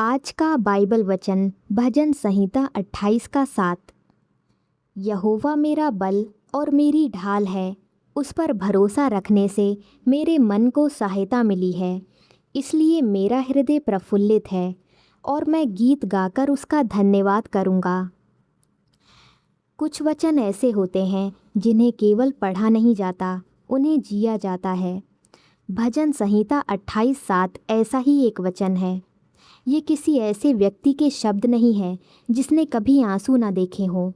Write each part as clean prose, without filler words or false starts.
आज का बाइबल वचन भजन संहिता 28 का 7। यहोवा मेरा बल और मेरी ढाल है, उस पर भरोसा रखने से मेरे मन को सहायता मिली है। इसलिए मेरा हृदय प्रफुल्लित है और मैं गीत गाकर उसका धन्यवाद करूँगा। कुछ वचन ऐसे होते हैं जिन्हें केवल पढ़ा नहीं जाता, उन्हें जिया जाता है। भजन संहिता 28:7 ऐसा ही एक वचन है। ये किसी ऐसे व्यक्ति के शब्द नहीं हैं जिसने कभी आंसू ना देखे हों।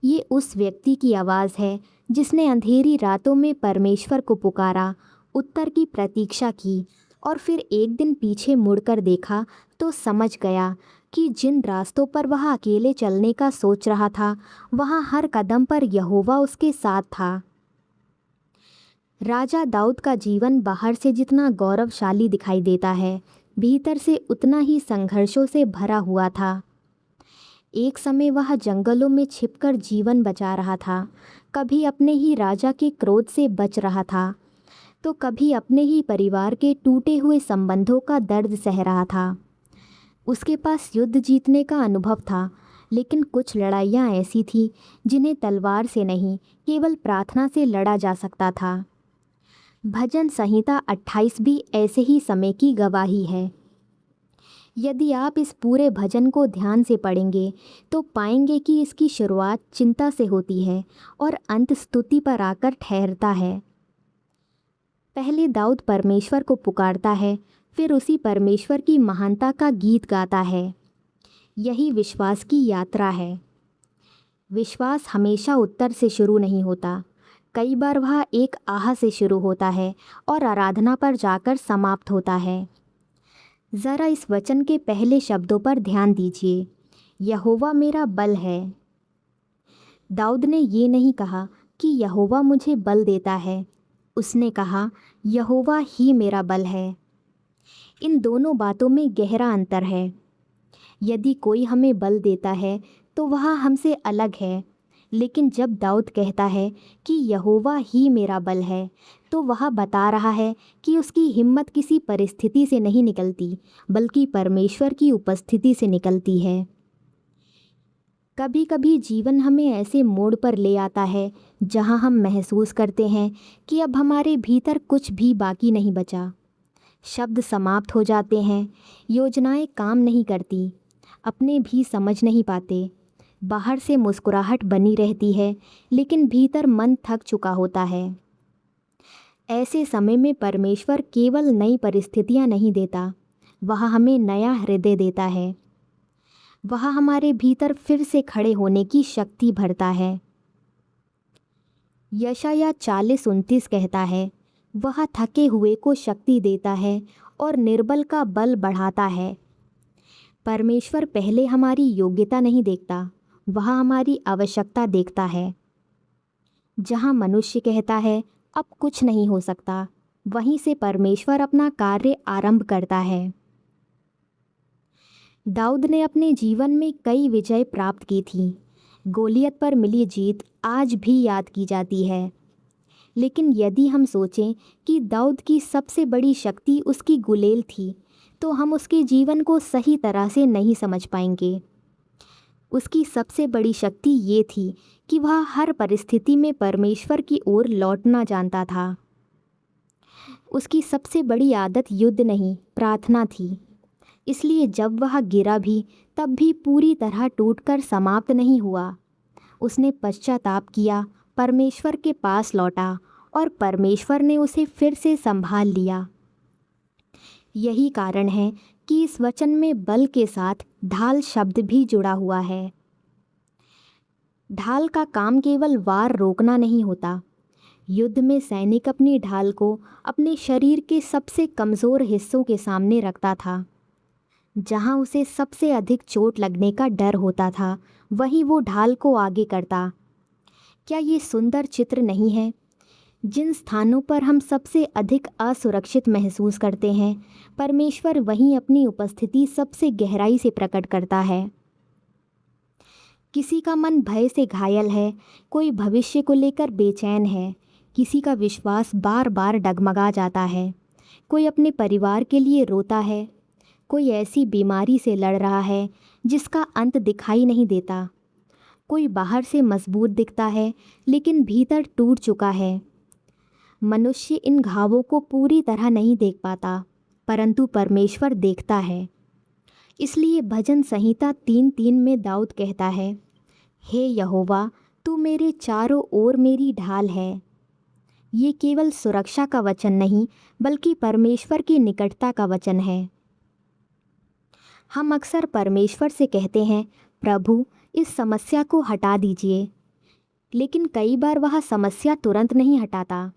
ये उस व्यक्ति की आवाज़ है जिसने अंधेरी रातों में परमेश्वर को पुकारा, उत्तर की प्रतीक्षा की और फिर एक दिन पीछे मुड़कर देखा तो समझ गया कि जिन रास्तों पर वह अकेले चलने का सोच रहा था, वहाँ हर कदम पर यहोवा उसके साथ था। राजा दाऊद का जीवन बाहर से जितना गौरवशाली दिखाई देता है, भीतर से उतना ही संघर्षों से भरा हुआ था। एक समय वह जंगलों में छिपकर जीवन बचा रहा था, कभी अपने ही राजा के क्रोध से बच रहा था, तो कभी अपने ही परिवार के टूटे हुए संबंधों का दर्द सह रहा था। उसके पास युद्ध जीतने का अनुभव था, लेकिन कुछ लड़ाइयाँ ऐसी थीं जिन्हें तलवार से नहीं, केवल प्रार्थना से लड़ा जा सकता था। भजन संहिता 28 भी ऐसे ही समय की गवाही है। यदि आप इस पूरे भजन को ध्यान से पढ़ेंगे तो पाएंगे कि इसकी शुरुआत चिंता से होती है और अंत स्तुति पर आकर ठहरता है। पहले दाऊद परमेश्वर को पुकारता है, फिर उसी परमेश्वर की महानता का गीत गाता है। यही विश्वास की यात्रा है। विश्वास हमेशा उत्तर से शुरू नहीं होता। कई बार वह एक आह से शुरू होता है और आराधना पर जाकर समाप्त होता है। ज़रा इस वचन के पहले शब्दों पर ध्यान दीजिए, यहोवा मेरा बल है। दाऊद ने ये नहीं कहा कि यहोवा मुझे बल देता है, उसने कहा यहोवा ही मेरा बल है। इन दोनों बातों में गहरा अंतर है। यदि कोई हमें बल देता है तो वह हमसे अलग है, लेकिन जब दाऊद कहता है कि यहोवा ही मेरा बल है, तो वह बता रहा है कि उसकी हिम्मत किसी परिस्थिति से नहीं निकलती, बल्कि परमेश्वर की उपस्थिति से निकलती है। कभी कभी जीवन हमें ऐसे मोड़ पर ले आता है जहां हम महसूस करते हैं कि अब हमारे भीतर कुछ भी बाकी नहीं बचा। शब्द समाप्त हो जाते हैं, योजनाएं काम नहीं करती, अपने भी समझ नहीं पाते। बाहर से मुस्कुराहट बनी रहती है, लेकिन भीतर मन थक चुका होता है। ऐसे समय में परमेश्वर केवल नई परिस्थितियां नहीं देता, वह हमें नया हृदय देता है। वह हमारे भीतर फिर से खड़े होने की शक्ति भरता है। यशायाह 40:29 कहता है, वह थके हुए को शक्ति देता है और निर्बल का बल बढ़ाता है। परमेश्वर पहले हमारी योग्यता नहीं देखता, वह हमारी आवश्यकता देखता है। जहाँ मनुष्य कहता है अब कुछ नहीं हो सकता, वहीं से परमेश्वर अपना कार्य आरंभ करता है। दाऊद ने अपने जीवन में कई विजय प्राप्त की थी। गोलियत पर मिली जीत आज भी याद की जाती है। लेकिन यदि हम सोचें कि दाऊद की सबसे बड़ी शक्ति उसकी गुलेल थी, तो हम उसके जीवन को सही तरह से नहीं समझ पाएंगे। उसकी सबसे बड़ी शक्ति ये थी कि वह हर परिस्थिति में परमेश्वर की ओर लौटना जानता था। उसकी सबसे बड़ी आदत युद्ध नहीं, प्रार्थना थी। इसलिए जब वह गिरा भी, तब भी पूरी तरह टूटकर समाप्त नहीं हुआ। उसने पश्चाताप किया, परमेश्वर के पास लौटा और परमेश्वर ने उसे फिर से संभाल लिया। यही कारण है कि इस वचन में बल के साथ ढाल शब्द भी जुड़ा हुआ है। ढाल का काम केवल वार रोकना नहीं होता। युद्ध में सैनिक अपनी ढाल को अपने शरीर के सबसे कमज़ोर हिस्सों के सामने रखता था। जहां उसे सबसे अधिक चोट लगने का डर होता था, वहीं वो ढाल को आगे करता। क्या ये सुंदर चित्र नहीं है? जिन स्थानों पर हम सबसे अधिक असुरक्षित महसूस करते हैं, परमेश्वर वहीं अपनी उपस्थिति सबसे गहराई से प्रकट करता है। किसी का मन भय से घायल है, कोई भविष्य को लेकर बेचैन है, किसी का विश्वास बार बार डगमगा जाता है, कोई अपने परिवार के लिए रोता है, कोई ऐसी बीमारी से लड़ रहा है जिसका अंत दिखाई नहीं देता। कोई बाहर से मजबूत दिखता है लेकिन भीतर टूट चुका है। मनुष्य इन घावों को पूरी तरह नहीं देख पाता, परंतु परमेश्वर देखता है। इसलिए भजन संहिता 3:3 में दाऊद कहता है, हे यहोवा, तू मेरे चारों ओर मेरी ढाल है। ये केवल सुरक्षा का वचन नहीं, बल्कि परमेश्वर की निकटता का वचन है। हम अक्सर परमेश्वर से कहते हैं, प्रभु इस समस्या को हटा दीजिए, लेकिन कई बार वह समस्या तुरंत नहीं हटाता।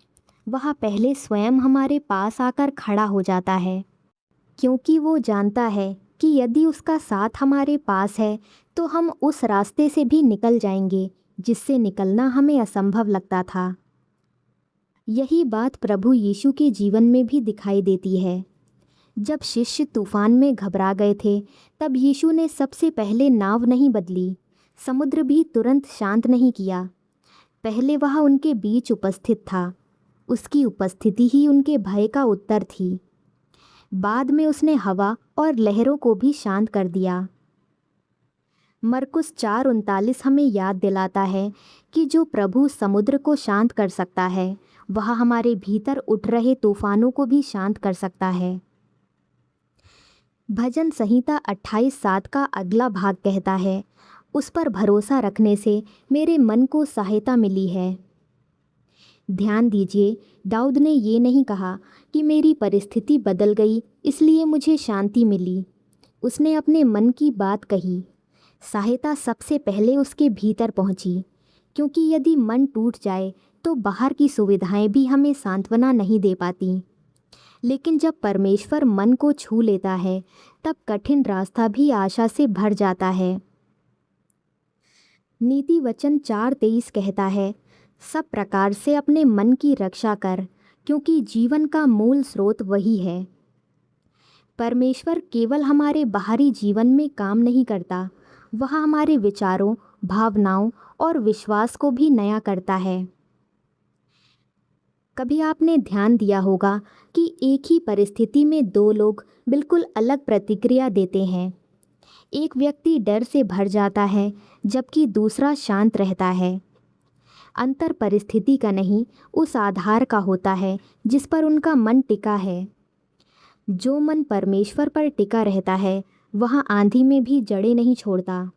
वह पहले स्वयं हमारे पास आकर खड़ा हो जाता है, क्योंकि वो जानता है कि यदि उसका साथ हमारे पास है तो हम उस रास्ते से भी निकल जाएंगे जिससे निकलना हमें असंभव लगता था। यही बात प्रभु यीशु के जीवन में भी दिखाई देती है। जब शिष्य तूफान में घबरा गए थे, तब यीशु ने सबसे पहले नाव नहीं बदली, समुद्र भी तुरंत शांत नहीं किया। पहले वह उनके बीच उपस्थित था, उसकी उपस्थिति ही उनके भय का उत्तर थी। बाद में उसने हवा और लहरों को भी शांत कर दिया। मरकुस 4:39 हमें याद दिलाता है कि जो प्रभु समुद्र को शांत कर सकता है, वह हमारे भीतर उठ रहे तूफानों को भी शांत कर सकता है। भजन संहिता 28:7 का अगला भाग कहता है, उस पर भरोसा रखने से मेरे मन को सहायता मिली है। ध्यान दीजिए, दाऊद ने ये नहीं कहा कि मेरी परिस्थिति बदल गई इसलिए मुझे शांति मिली। उसने अपने मन की बात कही। सहायता सबसे पहले उसके भीतर पहुंची, क्योंकि यदि मन टूट जाए तो बाहर की सुविधाएं भी हमें सांत्वना नहीं दे पाती। लेकिन जब परमेश्वर मन को छू लेता है, तब कठिन रास्ता भी आशा से भर जाता है। नीति वचन 4:23 कहता है, सब प्रकार से अपने मन की रक्षा कर, क्योंकि जीवन का मूल स्रोत वही है। परमेश्वर केवल हमारे बाहरी जीवन में काम नहीं करता, वह हमारे विचारों, भावनाओं और विश्वास को भी नया करता है। कभी आपने ध्यान दिया होगा कि एक ही परिस्थिति में दो लोग बिल्कुल अलग प्रतिक्रिया देते हैं। एक व्यक्ति डर से भर जाता है, जबकि दूसरा शांत रहता है। अंतर परिस्थिति का नहीं, उस आधार का होता है जिस पर उनका मन टिका है। जो मन परमेश्वर पर टिका रहता है, वह आंधी में भी जड़ें नहीं छोड़ता।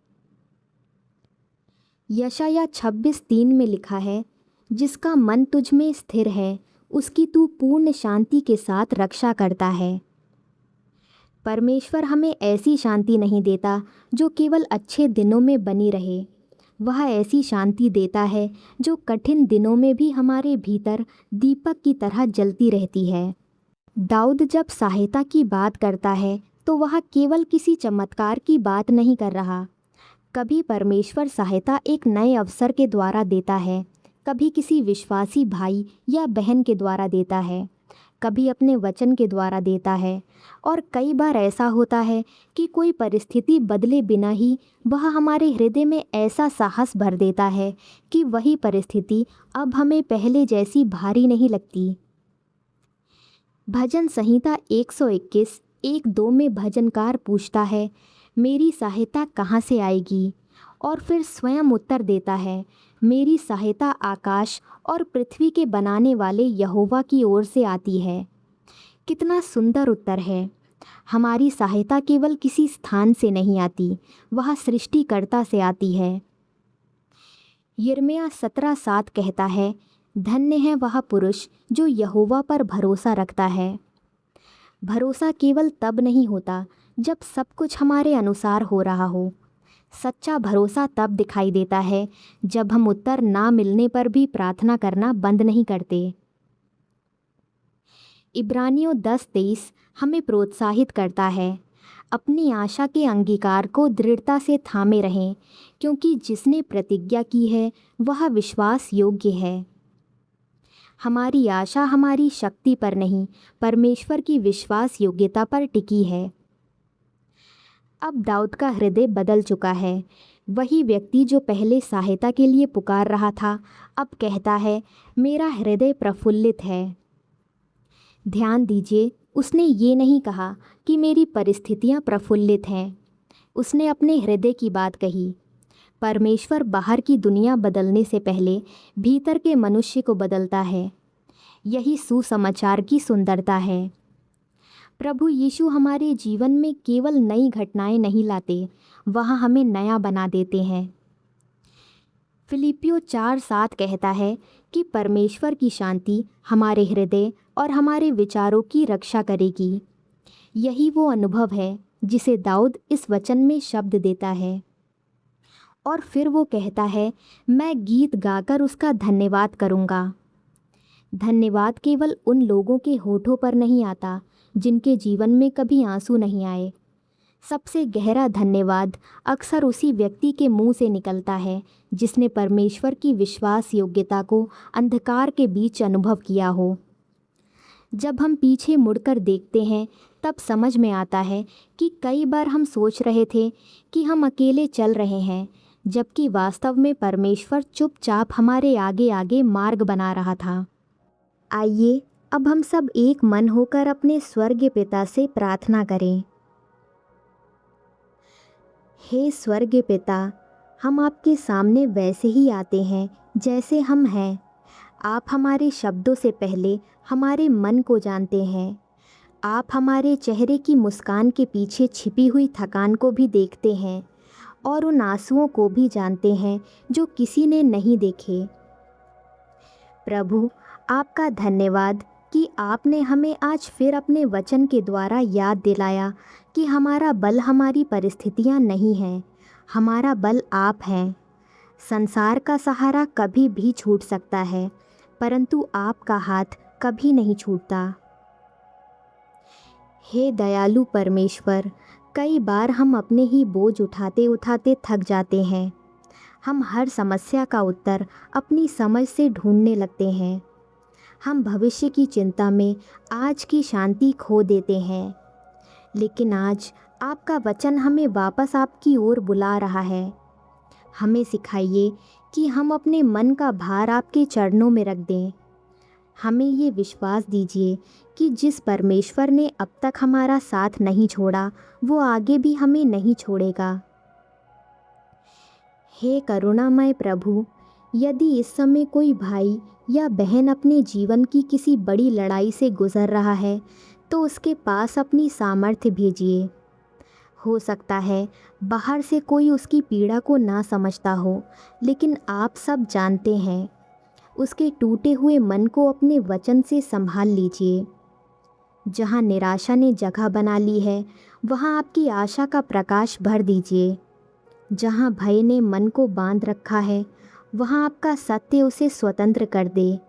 यशायाह 26:3 में लिखा है, जिसका मन तुझ में स्थिर है, उसकी तू पूर्ण शांति के साथ रक्षा करता है। परमेश्वर हमें ऐसी शांति नहीं देता जो केवल अच्छे दिनों में बनी रहे। वह ऐसी शांति देता है जो कठिन दिनों में भी हमारे भीतर दीपक की तरह जलती रहती है। दाऊद जब सहायता की बात करता है तो वह केवल किसी चमत्कार की बात नहीं कर रहा। कभी परमेश्वर सहायता एक नए अवसर के द्वारा देता है, कभी किसी विश्वासी भाई या बहन के द्वारा देता है, कभी अपने वचन के द्वारा देता है, और कई बार ऐसा होता है कि कोई परिस्थिति बदले बिना ही वह हमारे हृदय में ऐसा साहस भर देता है कि वही परिस्थिति अब हमें पहले जैसी भारी नहीं लगती। भजन संहिता 121:1-2 में भजनकार पूछता है, मेरी सहायता कहाँ से आएगी? और फिर स्वयं उत्तर देता है, मेरी सहायता आकाश और पृथ्वी के बनाने वाले यहोवा की ओर से आती है। कितना सुंदर उत्तर है। हमारी सहायता केवल किसी स्थान से नहीं आती, वह सृष्टिकर्ता से आती है। यिर्मयाह 17:7 कहता है, धन्य है वह पुरुष जो यहोवा पर भरोसा रखता है। भरोसा केवल तब नहीं होता जब सब कुछ हमारे अनुसार हो रहा हो। सच्चा भरोसा तब दिखाई देता है जब हम उत्तर ना मिलने पर भी प्रार्थना करना बंद नहीं करते। इब्रानियों 10:23 हमें प्रोत्साहित करता है, अपनी आशा के अंगीकार को दृढ़ता से थामे रहें, क्योंकि जिसने प्रतिज्ञा की है वह विश्वास योग्य है। हमारी आशा हमारी शक्ति पर नहीं, परमेश्वर की विश्वास योग्यता पर टिकी है। अब दाऊद का हृदय बदल चुका है। वही व्यक्ति जो पहले सहायता के लिए पुकार रहा था, अब कहता है, मेरा हृदय प्रफुल्लित है। ध्यान दीजिए, उसने ये नहीं कहा कि मेरी परिस्थितियाँ प्रफुल्लित हैं। उसने अपने हृदय की बात कही। परमेश्वर बाहर की दुनिया बदलने से पहले भीतर के मनुष्य को बदलता है। यही सुसमाचार की सुंदरता है। प्रभु यीशु हमारे जीवन में केवल नई घटनाएं नहीं लाते, वह हमें नया बना देते हैं। फिलिपियो 4:7 कहता है कि परमेश्वर की शांति हमारे हृदय और हमारे विचारों की रक्षा करेगी। यही वो अनुभव है जिसे दाऊद इस वचन में शब्द देता है। और फिर वो कहता है, मैं गीत गाकर उसका धन्यवाद करूँगा। धन्यवाद केवल उन लोगों के होठों पर नहीं आता जिनके जीवन में कभी आंसू नहीं आए। सबसे गहरा धन्यवाद अक्सर उसी व्यक्ति के मुंह से निकलता है जिसने परमेश्वर की विश्वास योग्यता को अंधकार के बीच अनुभव किया हो। जब हम पीछे मुड़कर देखते हैं तब समझ में आता है कि कई बार हम सोच रहे थे कि हम अकेले चल रहे हैं, जबकि वास्तव में परमेश्वर चुपचाप हमारे आगे आगे मार्ग बना रहा था। आइए अब हम सब एक मन होकर अपने स्वर्गीय पिता से प्रार्थना करें। हे स्वर्गीय पिता, हम आपके सामने वैसे ही आते हैं जैसे हम हैं। आप हमारे शब्दों से पहले हमारे मन को जानते हैं। आप हमारे चेहरे की मुस्कान के पीछे छिपी हुई थकान को भी देखते हैं और उन आंसुओं को भी जानते हैं जो किसी ने नहीं देखे। प्रभु, आपका धन्यवाद कि आपने हमें आज फिर अपने वचन के द्वारा याद दिलाया कि हमारा बल हमारी परिस्थितियां नहीं हैं, हमारा बल आप हैं। संसार का सहारा कभी भी छूट सकता है, परंतु आपका हाथ कभी नहीं छूटता। हे दयालु परमेश्वर, कई बार हम अपने ही बोझ उठाते उठाते थक जाते हैं। हम हर समस्या का उत्तर अपनी समझ से ढूंढने लगते हैं। हम भविष्य की चिंता में आज की शांति खो देते हैं। लेकिन आज आपका वचन हमें वापस आपकी ओर बुला रहा है। हमें सिखाइए कि हम अपने मन का भार आपके चरणों में रख दें। हमें ये विश्वास दीजिए कि जिस परमेश्वर ने अब तक हमारा साथ नहीं छोड़ा, वो आगे भी हमें नहीं छोड़ेगा। हे करुणामय प्रभु, यदि इस समय कोई भाई या बहन अपने जीवन की किसी बड़ी लड़ाई से गुजर रहा है, तो उसके पास अपनी सामर्थ्य भेजिए। हो सकता है बाहर से कोई उसकी पीड़ा को ना समझता हो, लेकिन आप सब जानते हैं। उसके टूटे हुए मन को अपने वचन से संभाल लीजिए। जहाँ निराशा ने जगह बना ली है, वहाँ आपकी आशा का प्रकाश भर दीजिए। जहाँ भय ने मन को बांध रखा है, वहाँ आपका सत्य उसे स्वतंत्र कर दे।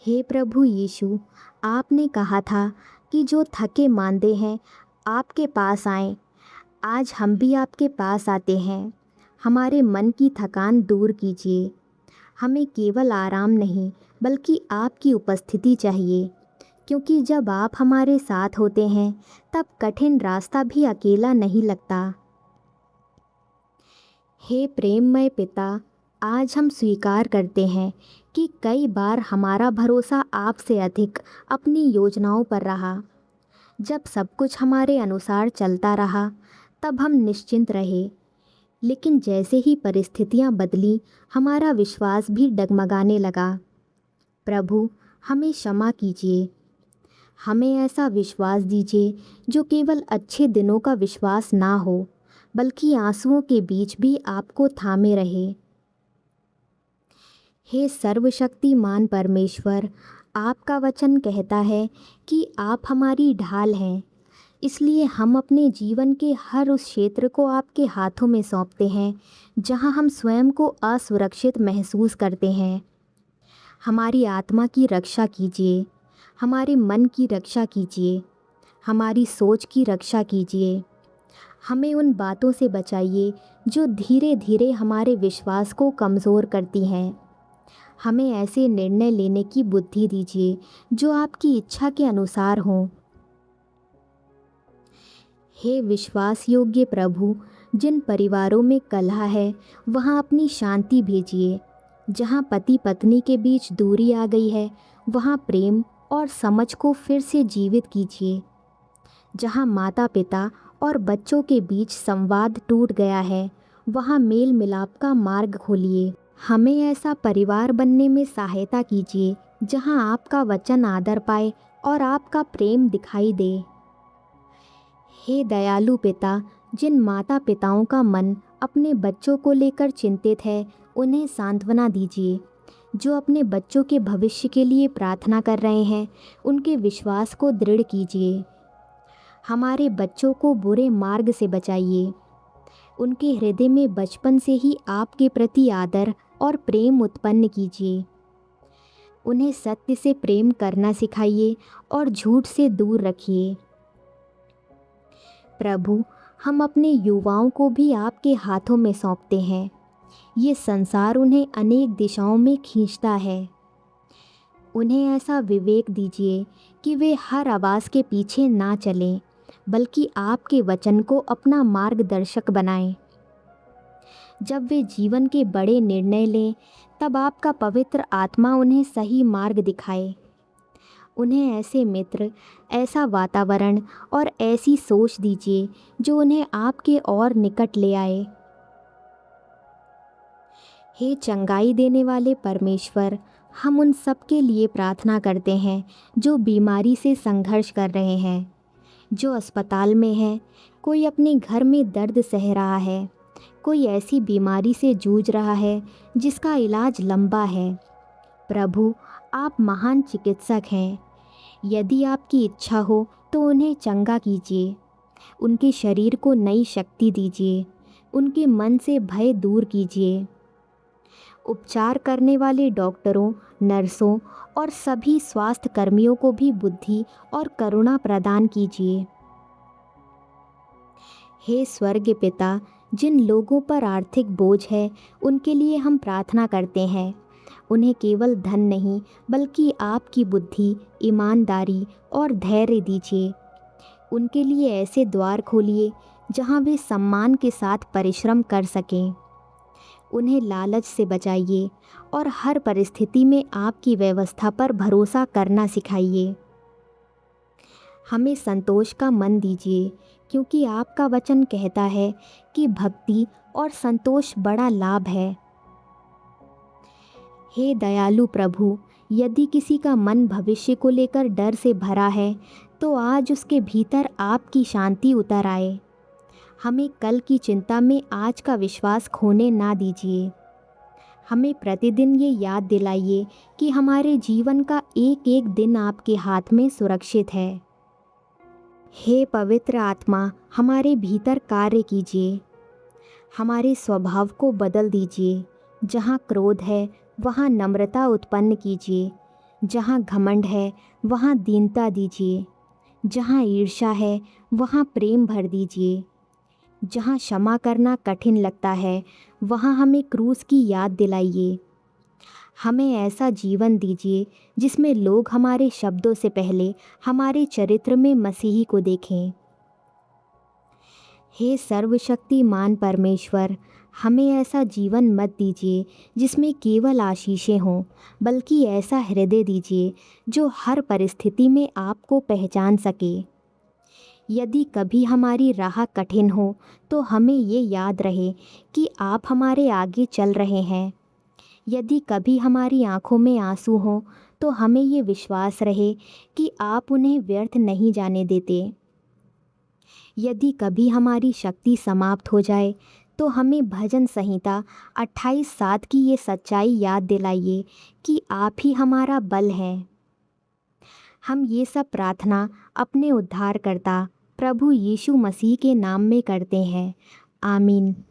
हे प्रभु यीशु, आपने कहा था कि जो थके मांदे हैं आपके पास आएं। आज हम भी आपके पास आते हैं। हमारे मन की थकान दूर कीजिए। हमें केवल आराम नहीं, बल्कि आपकी उपस्थिति चाहिए, क्योंकि जब आप हमारे साथ होते हैं तब कठिन रास्ता भी अकेला नहीं लगता। हे प्रेममय पिता, आज हम स्वीकार करते हैं कि कई बार हमारा भरोसा आपसे अधिक अपनी योजनाओं पर रहा। जब सब कुछ हमारे अनुसार चलता रहा, तब हम निश्चिंत रहे। लेकिन जैसे ही परिस्थितियां बदली, हमारा विश्वास भी डगमगाने लगा। प्रभु, हमें क्षमा कीजिए। हमें ऐसा विश्वास दीजिए जो केवल अच्छे दिनों का विश्वास ना हो, बल्कि आंसुओं के बीच भी आपको थामे रहे। हे सर्वशक्तिमान परमेश्वर, आपका वचन कहता है कि आप हमारी ढाल हैं। इसलिए हम अपने जीवन के हर उस क्षेत्र को आपके हाथों में सौंपते हैं जहां हम स्वयं को असुरक्षित महसूस करते हैं। हमारी आत्मा की रक्षा कीजिए, हमारे मन की रक्षा कीजिए, हमारी सोच की रक्षा कीजिए। हमें उन बातों से बचाइए जो धीरे धीरे हमारे विश्वास को कमज़ोर करती हैं। हमें ऐसे निर्णय लेने की बुद्धि दीजिए जो आपकी इच्छा के अनुसार हों। हे विश्वास योग्य प्रभु, जिन परिवारों में कलह है वहाँ अपनी शांति भेजिए। जहाँ पति पत्नी के बीच दूरी आ गई है, वहाँ प्रेम और समझ को फिर से जीवित कीजिए। जहाँ माता पिता और बच्चों के बीच संवाद टूट गया है, वहाँ मेल मिलाप का मार्ग खोलिए। हमें ऐसा परिवार बनने में सहायता कीजिए जहाँ आपका वचन आदर पाए और आपका प्रेम दिखाई दे। हे दयालु पिता, जिन माता पिताओं का मन अपने बच्चों को लेकर चिंतित है, उन्हें सांत्वना दीजिए। जो अपने बच्चों के भविष्य के लिए प्रार्थना कर रहे हैं, उनके विश्वास को दृढ़ कीजिए। हमारे बच्चों को बुरे मार्ग से बचाइए। उनके हृदय में बचपन से ही आपके प्रति आदर और प्रेम उत्पन्न कीजिए। उन्हें सत्य से प्रेम करना सिखाइए और झूठ से दूर रखिए। प्रभु, हम अपने युवाओं को भी आपके हाथों में सौंपते हैं। ये संसार उन्हें अनेक दिशाओं में खींचता है। उन्हें ऐसा विवेक दीजिए कि वे हर आवाज़ के पीछे ना चलें, बल्कि आपके वचन को अपना मार्गदर्शक बनाएं। जब वे जीवन के बड़े निर्णय लें, तब आपका पवित्र आत्मा उन्हें सही मार्ग दिखाए। उन्हें ऐसे मित्र, ऐसा वातावरण और ऐसी सोच दीजिए जो उन्हें आपके और निकट ले आए। हे चंगाई देने वाले परमेश्वर, हम उन सब के लिए प्रार्थना करते हैं जो बीमारी से संघर्ष कर रहे हैं, जो अस्पताल में है, कोई अपने घर में दर्द सह रहा है, कोई ऐसी बीमारी से जूझ रहा है जिसका इलाज लंबा है। प्रभु, आप महान चिकित्सक हैं। यदि आपकी इच्छा हो तो उन्हें चंगा कीजिए। उनके शरीर को नई शक्ति दीजिए। उनके मन से भय दूर कीजिए। उपचार करने वाले डॉक्टरों, नर्सों और सभी स्वास्थ्य कर्मियों को भी बुद्धि और करुणा प्रदान कीजिए। हे स्वर्ग पिता, जिन लोगों पर आर्थिक बोझ है, उनके लिए हम प्रार्थना करते हैं। उन्हें केवल धन नहीं, बल्कि आपकी बुद्धि, ईमानदारी और धैर्य दीजिए। उनके लिए ऐसे द्वार खोलिए जहां वे सम्मान के साथ परिश्रम कर सकें। उन्हें लालच से बचाइए और हर परिस्थिति में आपकी व्यवस्था पर भरोसा करना सिखाइए। हमें संतोष का मन दीजिए, क्योंकि आपका वचन कहता है कि भक्ति और संतोष बड़ा लाभ है। हे दयालु प्रभु, यदि किसी का मन भविष्य को लेकर डर से भरा है, तो आज उसके भीतर आपकी शांति उतर आए। हमें कल की चिंता में आज का विश्वास खोने ना दीजिए। हमें प्रतिदिन ये याद दिलाइए कि हमारे जीवन का एक एक दिन आपके हाथ में सुरक्षित है। हे पवित्र आत्मा, हमारे भीतर कार्य कीजिए। हमारे स्वभाव को बदल दीजिए। जहाँ क्रोध है, वहाँ नम्रता उत्पन्न कीजिए। जहाँ घमंड है, वहाँ दीनता दीजिए। जहाँ ईर्ष्या है, वहाँ प्रेम भर दीजिए। जहाँ क्षमा करना कठिन लगता है, वहाँ हमें क्रूस की याद दिलाइए। हमें ऐसा जीवन दीजिए जिसमें लोग हमारे शब्दों से पहले हमारे चरित्र में मसीही को देखें। हे सर्वशक्तिमान परमेश्वर, हमें ऐसा जीवन मत दीजिए जिसमें केवल आशीषें हों, बल्कि ऐसा हृदय दीजिए जो हर परिस्थिति में आपको पहचान सके। यदि कभी हमारी राह कठिन हो, तो हमें ये याद रहे कि आप हमारे आगे चल रहे हैं। यदि कभी हमारी आंखों में आंसू हों, तो हमें ये विश्वास रहे कि आप उन्हें व्यर्थ नहीं जाने देते। यदि कभी हमारी शक्ति समाप्त हो जाए, तो हमें भजन संहिता 28:7 की ये सच्चाई याद दिलाइए कि आप ही हमारा बल हैं। हम ये सब प्रार्थना अपने उद्धारकर्ता प्रभु यीशु मसीह के नाम में करते हैं। आमीन।